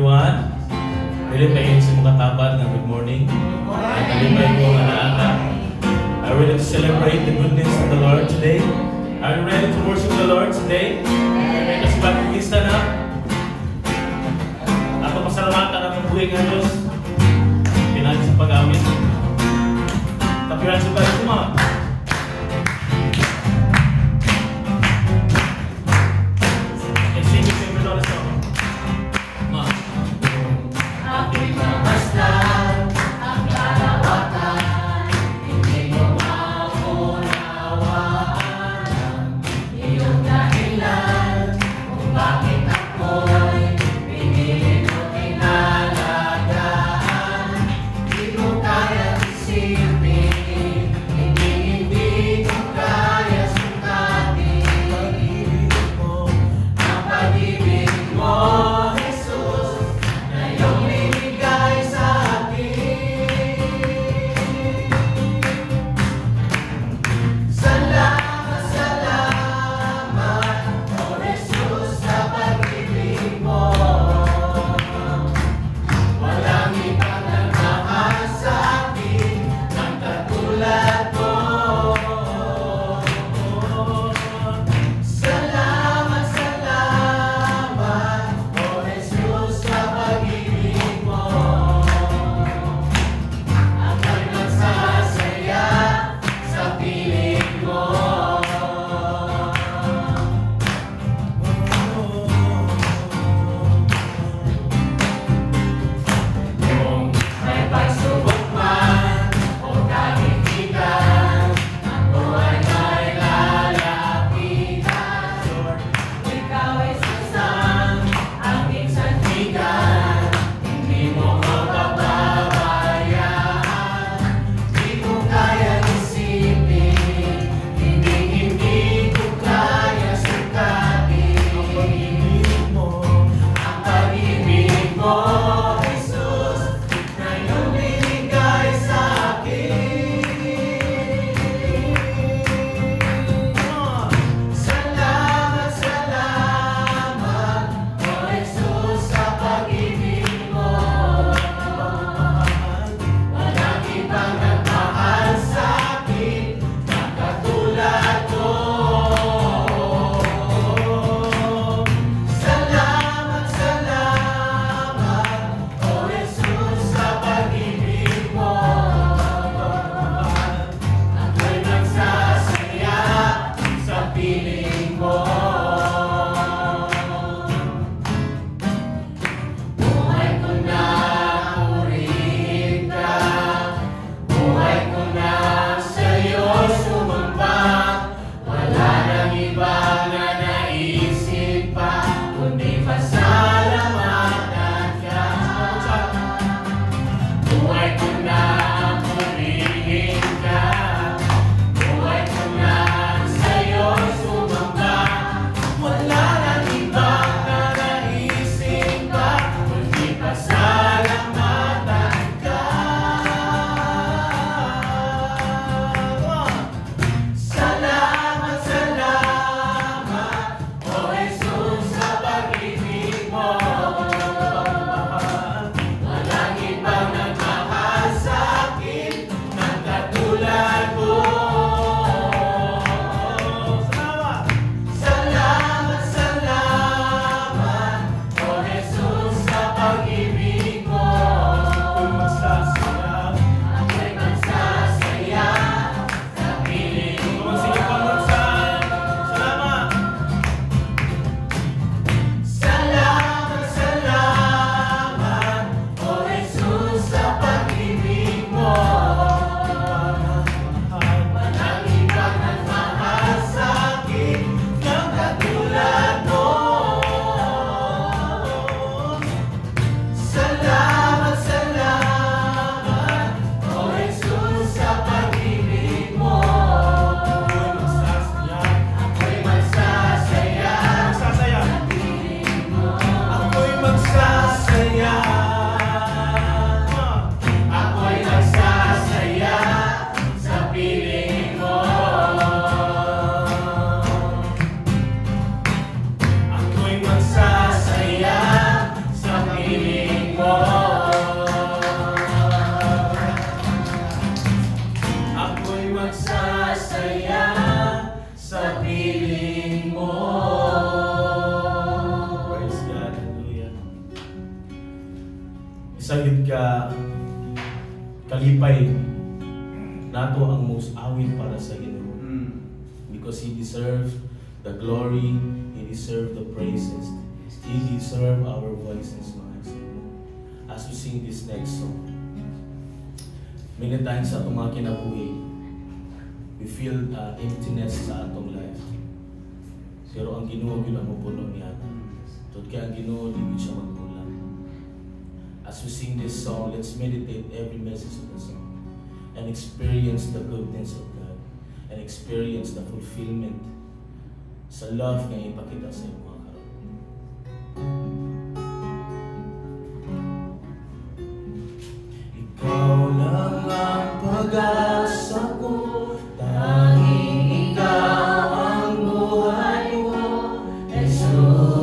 everyone. Dili pa yun sa mga tabad na good morning. Kalipay ko ang alaala. Are we ready to celebrate the goodness of the Lord today? Are you ready to worship the Lord today? Kasi pag-lista na. Ako pasalamatan ang buhay ng Diyos. Pinagin sa pag-amin. Tapiran sa bahay ko mga. Hindi Isagid ka kalipay nato ang most awit para sa Ginoo. Because He deserves the glory, He deserves the praises, He deserves our voices, mga Ginoo. As we sing this next song, many times sa atong mga kinabuhi, we feel emptiness sa atong life. Pero ang Ginoo yun ang mapuno niya. Tod kaya ang Ginoo, di siya magkulang. As we sing this song, let's meditate every message of the song and experience the goodness of God and experience the fulfillment sa love na ipakita sa iyo mga karon. Ikaw lang ang pag-asa ko, tanging ikaw ang buhay ko, Jesus.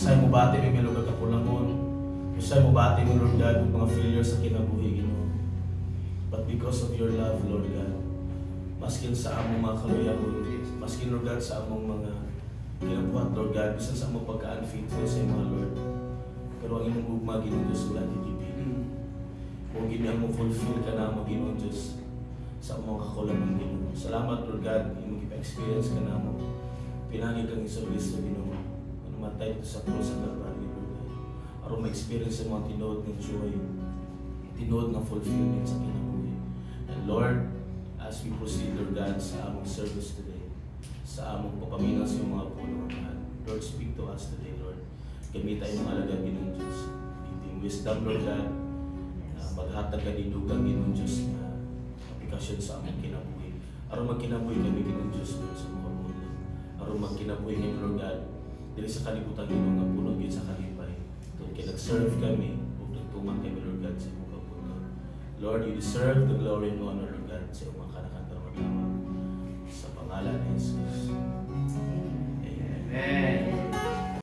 Usay mo bati may lugar kapulangon. Usay mo bati mo, Lord God, yung mga failures sa kinabuhi, Ginoo. But because of your love, Lord God, maskin sa among mga kaluyahon, maskin, Lord God, sa among mga kinabuhat, Lord God, bisan sa among pagka-unfaithful sa mga Lord. Pero ang imong ugma, Ginoo Diyos, wala titipili. Kung giniyang mo fulfill ka na mo, Ginoo Diyos, sa among kakulangan, Ginoo. Salamat, Lord God, imong ipa-experience ka na mo. Pinangig kang Iso Cristo, Ginoo. Namatay ito sa cross sa Calvary, Lord God. Aron ma-experience ang mga tinood ng joy, tinood ng fulfillment sa kinabuhi. And Lord, as we proceed, Lord God, sa among service today, sa among papaminaw sa iyong mga puno, Lord, speak to us today, Lord. Gamit tayo mga alagad, Ginoong Diyos. Giving wisdom, Lord God, maghatag ka dinugang, Ginoong Diyos, na aplikasyon sa among kinabuhi. Aron magkinabuhi kami, Ginoong Diyos, Lord, sa mga puno. Aron magkinabuhi kami, Lord God, dili sa kalibutan, Ginoong nga puno, Ginoong sa kalipay. Doon kaya nag-serve kami, o nagtuman kami, Lord God, sa mga puno. Lord, you deserve the glory and honor, Lord God, sa iyong mga kanakantang maglamang. Sa pangalan ni Jesus. Amen.